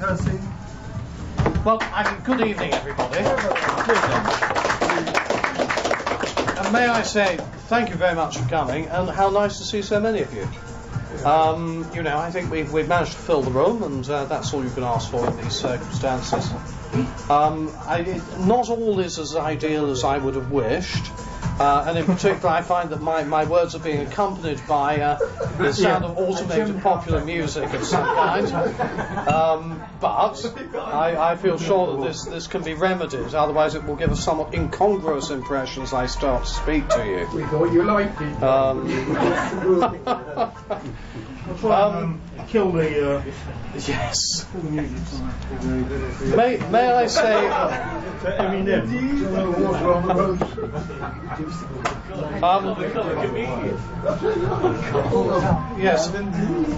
Kersey. Well, good evening, everybody. And may I say thank you very much for coming, and how nice to see so many of you. You know, I think we've managed to fill the room, and that's all you can ask for in these circumstances. Not all is as ideal as I would have wished, and in particular I find that my words are being accompanied by the sound of automated popular music of some kind. But I feel sure that this can be remedied, otherwise it will give a somewhat incongruous impression as I start to speak to you. We thought you liked it. Kill the yes. May I say yes.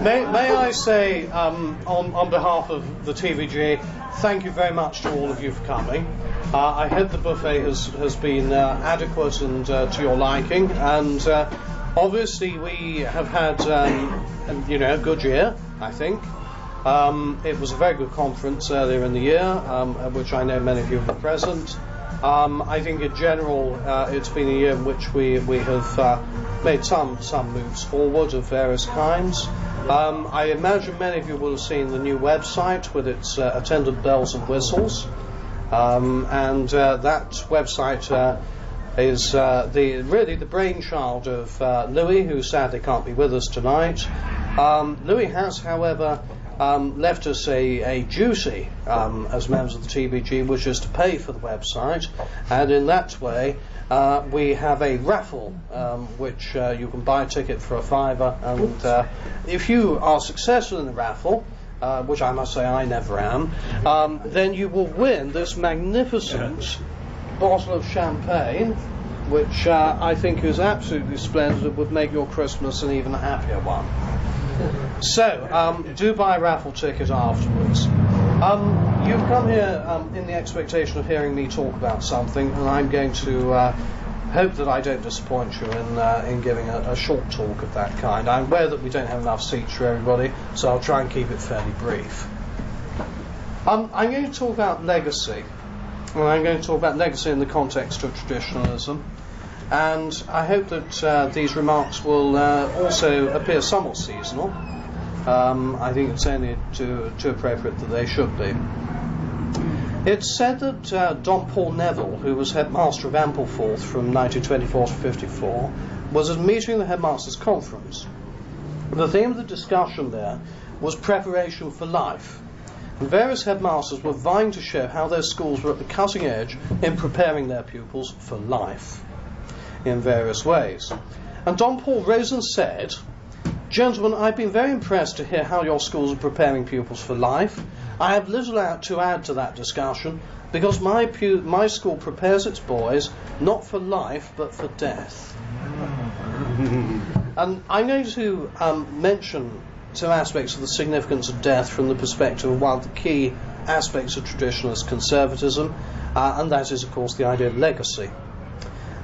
May I say on behalf of the TVG, thank you very much to all of you for coming. I hope the buffet has been adequate and to your liking, and obviously we have had a good year, I think. It was a very good conference earlier in the year, at which I know many of you were present. I think in general it's been a year in which we have made some moves forward of various kinds. I imagine many of you will have seen the new website with its attendant bells and whistles, and that website is really the brainchild of Louis, who sadly can't be with us tonight. Louis has, however, left us a duty as members of the TBG, which is to pay for the website, and in that way we have a raffle which you can buy a ticket for £5, and if you are successful in the raffle, which I must say I never am, then you will win this magnificent bottle of champagne, which I think is absolutely splendid. It would make your Christmas an even happier one. So, do buy a raffle ticket afterwards. You've come here in the expectation of hearing me talk about something, and I'm going to hope that I don't disappoint you in giving a short talk of that kind. I'm aware that we don't have enough seats for everybody, so I'll try and keep it fairly brief. I'm going to talk about legacy. Well, I'm going to talk about legacy in the context of traditionalism, and I hope that these remarks will also appear somewhat seasonal. I think it's only too appropriate that they should be. It's said that Don Paul Neville, who was headmaster of Ampleforth from 1924 to 54, was at a meeting of the headmasters' conference. The theme of the discussion there was preparation for life. And various headmasters were vying to show how their schools were at the cutting edge in preparing their pupils for life in various ways. And Don Paul rose and said, "Gentlemen, I've been very impressed to hear how your schools are preparing pupils for life. I have little to add to that discussion, because my school prepares its boys not for life but for death." And I'm going to mention some aspects of the significance of death from the perspective of one of the key aspects of traditionalist conservatism, and that is, of course, the idea of legacy.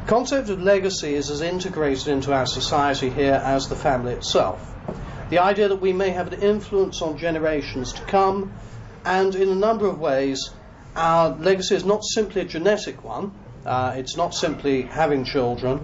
The concept of legacy is as integrated into our society here as the family itself. The idea that we may have an influence on generations to come, and in a number of ways our legacy is not simply a genetic one, it's not simply having children,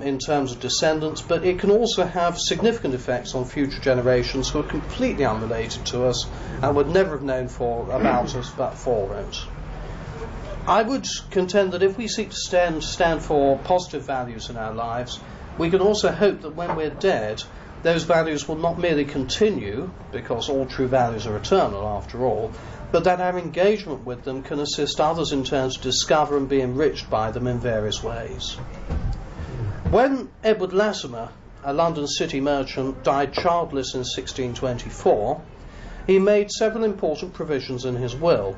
in terms of descendants, but it can also have significant effects on future generations who are completely unrelated to us and would never have known about us but for it. I would contend that if we seek to stand for positive values in our lives, we can also hope that when we're dead, those values will not merely continue, because all true values are eternal after all, but that our engagement with them can assist others in turn to discover and be enriched by them in various ways. When Edward Latimer, a London city merchant, died childless in 1624, he made several important provisions in his will.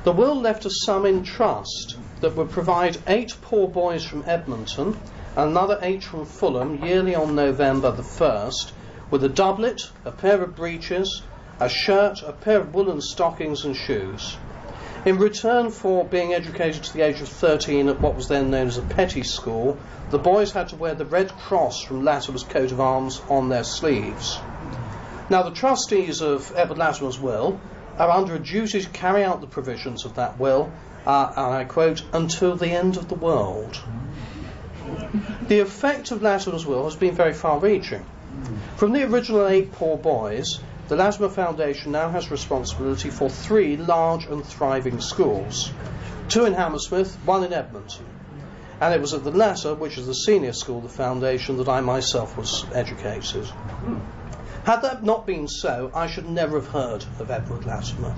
The will left a sum in trust that would provide 8 poor boys from Edmonton and another 8 from Fulham yearly on November the 1st, with a doublet, a pair of breeches, a shirt, a pair of woolen stockings and shoes. In return for being educated to the age of 13 at what was then known as a petty school, the boys had to wear the red cross from Latimer's coat of arms on their sleeves. Now, the trustees of Edward Latimer's will are under a duty to carry out the provisions of that will, and I quote, until the end of the world. The effect of Latimer's will has been very far-reaching. From the original 8 poor boys, the Latimer Foundation now has responsibility for 3 large and thriving schools, 2 in Hammersmith, 1 in Edmonton. And it was at the latter, which is the senior school of the Foundation, that I myself was educated. Had that not been so, I should never have heard of Edward Latimer.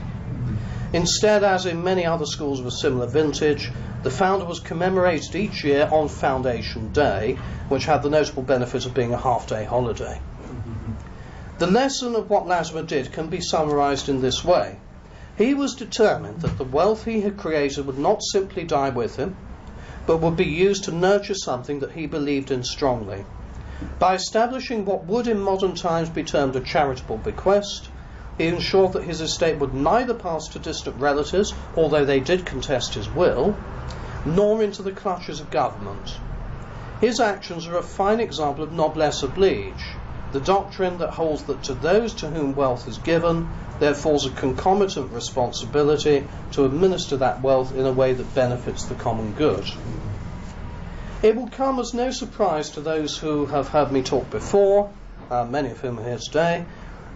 Instead, as in many other schools of a similar vintage, the founder was commemorated each year on Foundation Day, which had the notable benefit of being a half-day holiday. The lesson of what Latimer did can be summarised in this way. He was determined that the wealth he had created would not simply die with him, but would be used to nurture something that he believed in strongly. By establishing what would in modern times be termed a charitable bequest, he ensured that his estate would neither pass to distant relatives, although they did contest his will, nor into the clutches of government. His actions are a fine example of noblesse oblige, the doctrine that holds that to those to whom wealth is given, there falls a concomitant responsibility to administer that wealth in a way that benefits the common good. It will come as no surprise to those who have heard me talk before, many of whom are here today,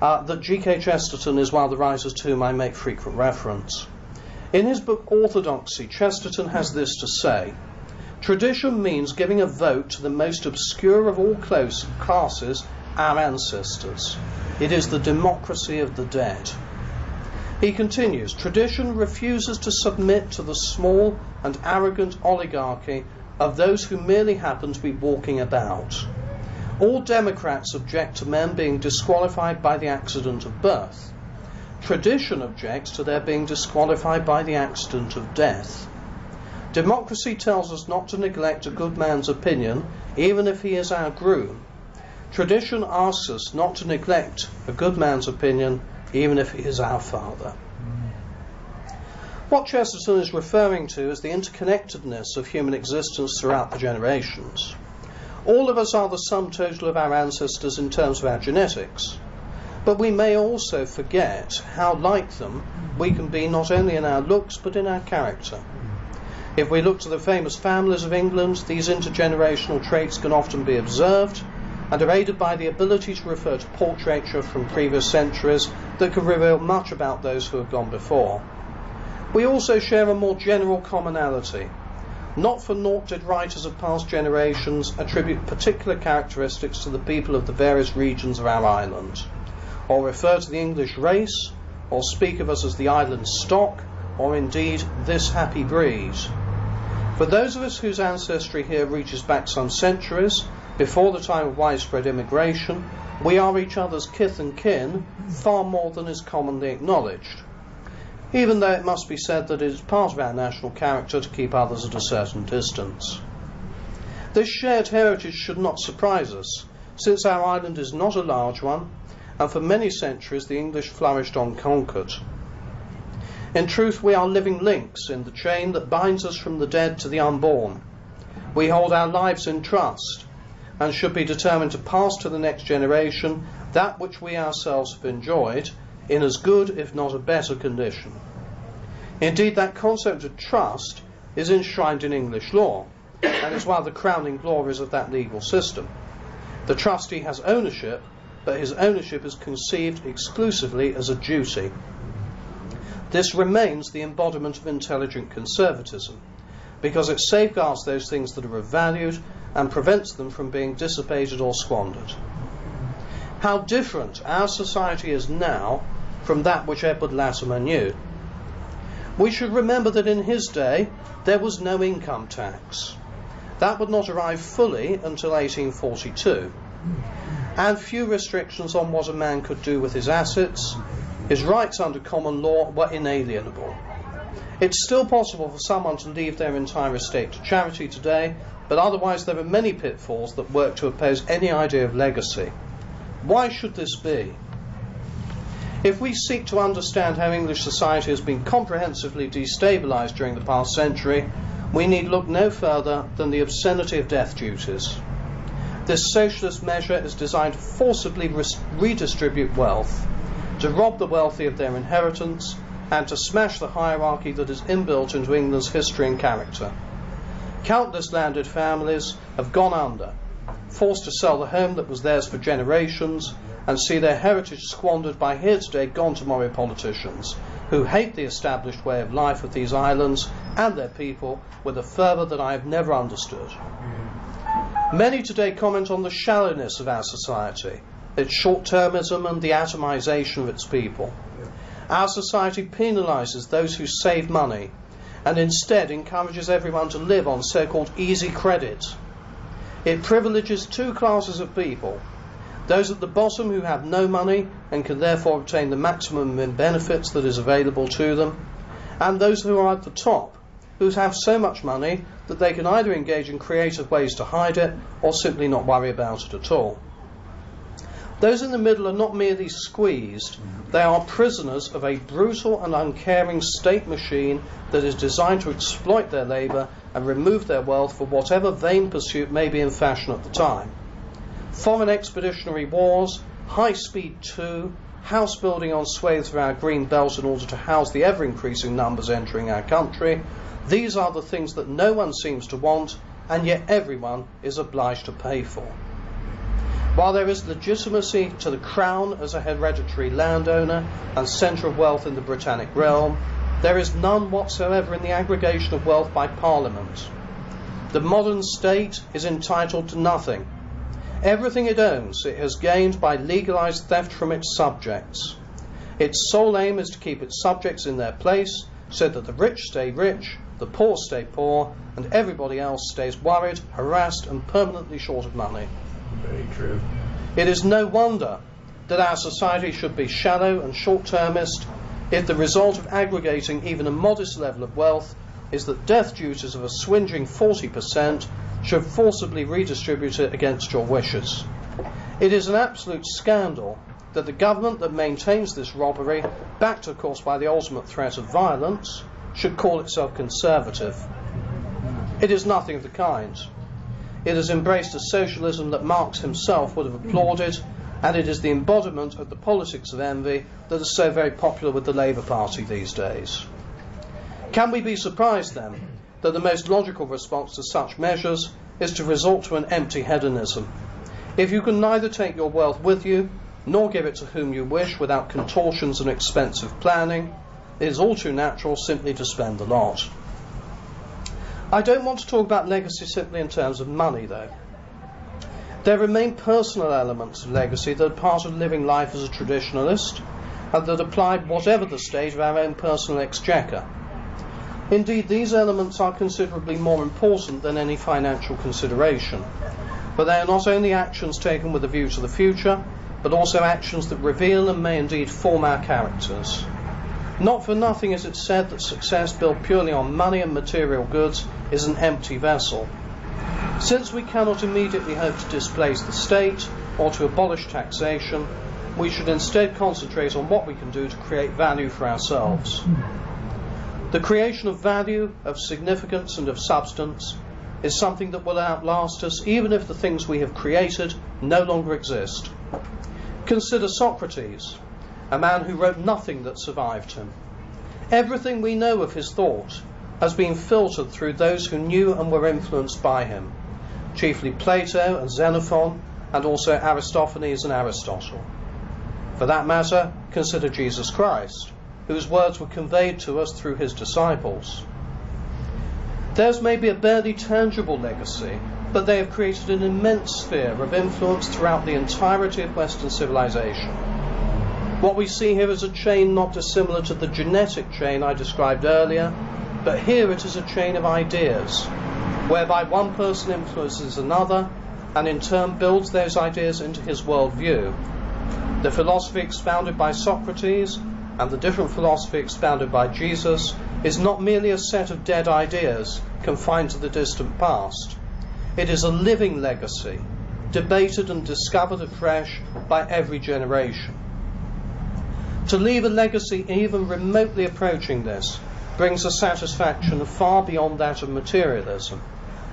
that G.K. Chesterton is one of the writers to whom I make frequent reference. In his book Orthodoxy, Chesterton has this to say: tradition means giving a vote to the most obscure of all classes, our ancestors. It is the democracy of the dead. He continues, tradition refuses to submit to the small and arrogant oligarchy of those who merely happen to be walking about. All democrats object to men being disqualified by the accident of birth. Tradition objects to their being disqualified by the accident of death. Democracy tells us not to neglect a good man's opinion, even if he is our groom. Tradition asks us not to neglect a good man's opinion, even if he is our father. What Chesterton is referring to is the interconnectedness of human existence throughout the generations. All of us are the sum total of our ancestors in terms of our genetics, but we may also forget how like them we can be not only in our looks but in our character. If we look to the famous families of England, these intergenerational traits can often be observed and are aided by the ability to refer to portraiture from previous centuries that can reveal much about those who have gone before. We also share a more general commonality. Not for naught did writers of past generations attribute particular characteristics to the people of the various regions of our island, or refer to the English race, or speak of us as the island stock, or indeed this happy breed. For those of us whose ancestry here reaches back some centuries, before the time of widespread immigration, we are each other's kith and kin far more than is commonly acknowledged, even though it must be said that it is part of our national character to keep others at a certain distance. This shared heritage should not surprise us, since our island is not a large one, and for many centuries the English flourished unconquered. In truth, we are living links in the chain that binds us from the dead to the unborn. We hold our lives in trust, and should be determined to pass to the next generation that which we ourselves have enjoyed, in as good, if not a better, condition. Indeed, that concept of trust is enshrined in English law, and is one of the crowning glories of that legal system. The trustee has ownership, but his ownership is conceived exclusively as a duty. This remains the embodiment of intelligent conservatism, because it safeguards those things that are of value and prevents them from being dissipated or squandered. How different our society is now from that which Edward Latimer knew. We should remember that in his day there was no income tax. That would not arrive fully until 1842, and few restrictions on what a man could do with his assets. His rights under common law were inalienable. It's still possible for someone to leave their entire estate to charity today, but otherwise there are many pitfalls that work to oppose any idea of legacy. Why should this be? If we seek to understand how English society has been comprehensively destabilised during the past century, we need look no further than the obscenity of death duties. This socialist measure is designed to forcibly redistribute wealth. to rob the wealthy of their inheritance, and to smash the hierarchy that is inbuilt into England's history and character. Countless landed families have gone under, forced to sell the home that was theirs for generations, and see their heritage squandered by here today, gone tomorrow politicians who hate the established way of life of these islands and their people with a fervour that I have never understood. Many today comment on the shallowness of our society, its short-termism and the atomisation of its people. Our society penalises those who save money and instead encourages everyone to live on so-called easy credit. It privileges two classes of people: those at the bottom who have no money and can therefore obtain the maximum in benefits that is available to them, and those who are at the top, who have so much money that they can either engage in creative ways to hide it or simply not worry about it at all. Those in the middle are not merely squeezed, they are prisoners of a brutal and uncaring state machine that is designed to exploit their labour and remove their wealth for whatever vain pursuit may be in fashion at the time. Foreign expeditionary wars, high-speed tour, house building on swathes of our green belt in order to house the ever-increasing numbers entering our country, these are the things that no one seems to want, and yet everyone is obliged to pay for. While there is legitimacy to the Crown as a hereditary landowner and centre of wealth in the Britannic realm, there is none whatsoever in the aggregation of wealth by Parliament. The modern state is entitled to nothing. Everything it owns it has gained by legalised theft from its subjects. Its sole aim is to keep its subjects in their place so that the rich stay rich, the poor stay poor, and everybody else stays worried, harassed and permanently short of money. Very true. It is no wonder that our society should be shallow and short-termist if the result of aggregating even a modest level of wealth is that death duties of a swingeing 40% should forcibly redistribute it against your wishes. It is an absolute scandal that the government that maintains this robbery, backed of course by the ultimate threat of violence, should call itself conservative. It is nothing of the kind. It has embraced a socialism that Marx himself would have applauded, and it is the embodiment of the politics of envy that is so very popular with the Labour Party these days. Can we be surprised then that the most logical response to such measures is to resort to an empty hedonism? If you can neither take your wealth with you nor give it to whom you wish without contortions and expensive planning, it is all too natural simply to spend the lot. I don't want to talk about legacy simply in terms of money, though. There remain personal elements of legacy that are part of living life as a traditionalist, and that apply whatever the state of our own personal exchequer. Indeed, these elements are considerably more important than any financial consideration, but they are not only actions taken with a view to the future, but also actions that reveal and may indeed form our characters. Not for nothing is it said that success built purely on money and material goods is an empty vessel. Since we cannot immediately hope to displace the state or to abolish taxation, we should instead concentrate on what we can do to create value for ourselves. The creation of value, of significance and of substance is something that will outlast us even if the things we have created no longer exist. Consider Socrates, a man who wrote nothing that survived him. Everything we know of his thought has been filtered through those who knew and were influenced by him, chiefly Plato and Xenophon, and also Aristophanes and Aristotle. For that matter, consider Jesus Christ, whose words were conveyed to us through his disciples. Theirs may be a barely tangible legacy, but they have created an immense sphere of influence throughout the entirety of Western civilization. What we see here is a chain not dissimilar to the genetic chain I described earlier, but here it is a chain of ideas, whereby one person influences another and in turn builds those ideas into his worldview. The philosophy expounded by Socrates and the different philosophy expounded by Jesus is not merely a set of dead ideas confined to the distant past. It is a living legacy, debated and discovered afresh by every generation. To leave a legacy even remotely approaching this brings a satisfaction far beyond that of materialism.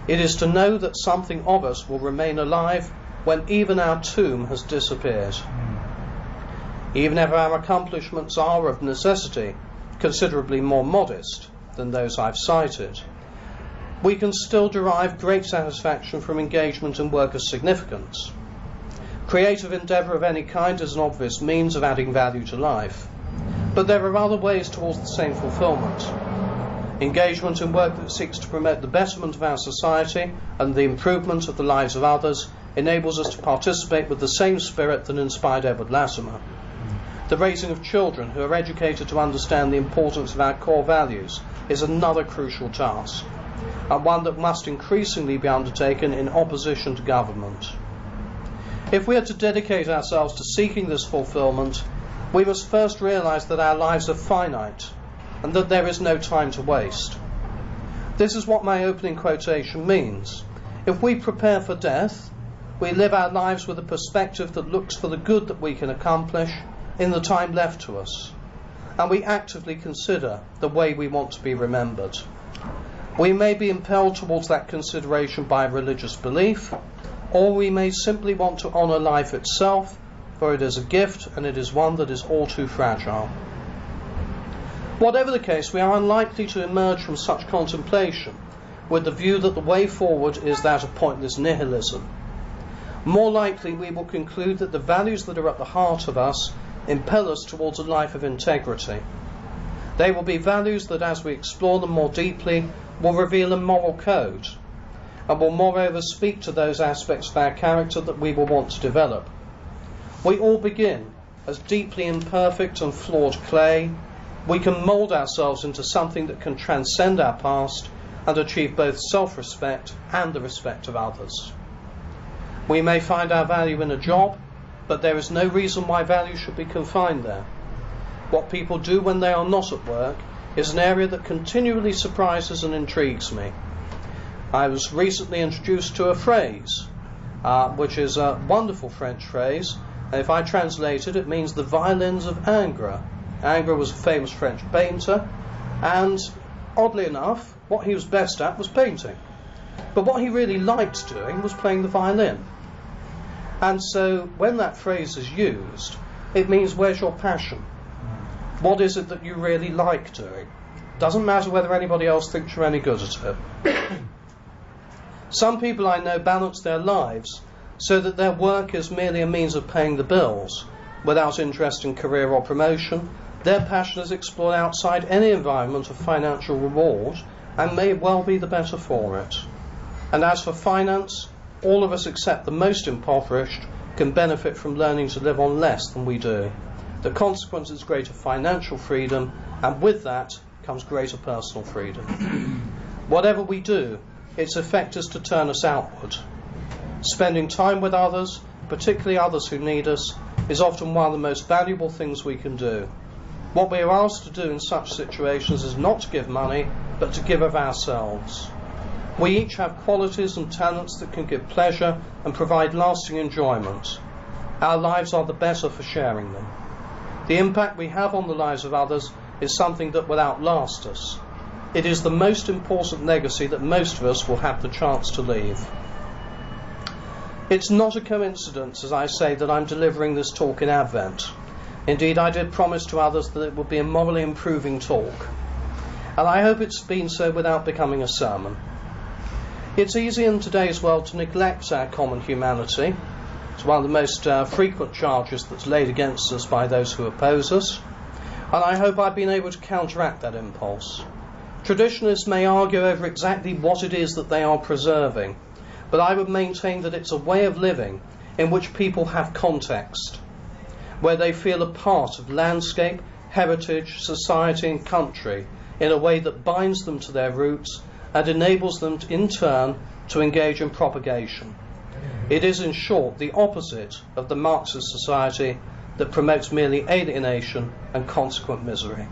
It is to know that something of us will remain alive when even our tomb has disappeared. Even if our accomplishments are of necessity considerably more modest than those I've cited, we can still derive great satisfaction from engagement in work of significance. Creative endeavour of any kind is an obvious means of adding value to life, but there are other ways towards the same fulfilment. Engagement in work that seeks to promote the betterment of our society and the improvement of the lives of others enables us to participate with the same spirit that inspired Edward Latimer. The raising of children who are educated to understand the importance of our core values is another crucial task, and one that must increasingly be undertaken in opposition to government. If we are to dedicate ourselves to seeking this fulfilment, we must first realise that our lives are finite and that there is no time to waste. This is what my opening quotation means. If we prepare for death, we live our lives with a perspective that looks for the good that we can accomplish in the time left to us, and we actively consider the way we want to be remembered. We may be impelled towards that consideration by religious belief, or we may simply want to honour life itself, for it is a gift and it is one that is all too fragile. Whatever the case, we are unlikely to emerge from such contemplation with the view that the way forward is that of pointless nihilism. More likely we will conclude that the values that are at the heart of us impel us towards a life of integrity. They will be values that, as we explore them more deeply, will reveal a moral code, and will moreover speak to those aspects of our character that we will want to develop. We all begin as deeply imperfect and flawed clay. We can mould ourselves into something that can transcend our past and achieve both self-respect and the respect of others. We may find our value in a job, but there is no reason why value should be confined there. What people do when they are not at work is an area that continually surprises and intrigues me. I was recently introduced to a phrase, which is a wonderful French phrase, and if I translate it, it means the violins of Ingres. Ingres was a famous French painter, and oddly enough, what he was best at was painting. But what he really liked doing was playing the violin. And so when that phrase is used, it means, where's your passion? What is it that you really like doing? Doesn't matter whether anybody else thinks you're any good at it. Some people I know balance their lives so that their work is merely a means of paying the bills, without interest in career or promotion. Their passion is explored outside any environment of financial reward, and may well be the better for it. And as for finance, all of us except the most impoverished can benefit from learning to live on less than we do. The consequence is greater financial freedom, and with that comes greater personal freedom. Whatever we do, its effect is to turn us outward. Spending time with others, particularly others who need us, is often one of the most valuable things we can do. What we are asked to do in such situations is not to give money, but to give of ourselves. We each have qualities and talents that can give pleasure and provide lasting enjoyment. Our lives are the better for sharing them. The impact we have on the lives of others is something that will outlast us. It is the most important legacy that most of us will have the chance to leave. It's not a coincidence, as I say, that I'm delivering this talk in Advent. Indeed, I did promise to others that it would be a morally improving talk, and I hope it's been so without becoming a sermon. It's easy in today's world to neglect our common humanity. It's one of the most frequent charges that's laid against us by those who oppose us, and I hope I've been able to counteract that impulse. Traditionalists may argue over exactly what it is that they are preserving, but I would maintain that it's a way of living in which people have context, where they feel a part of landscape, heritage, society and country in a way that binds them to their roots and enables them to, in turn, to engage in propagation. It is, in short, the opposite of the Marxist society that promotes merely alienation and consequent misery.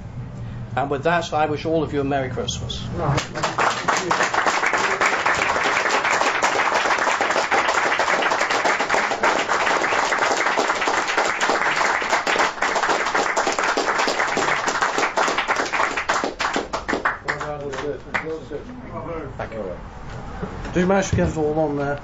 And with that, I wish all of you a Merry Christmas. Thank you. Did you manage to get it all on there?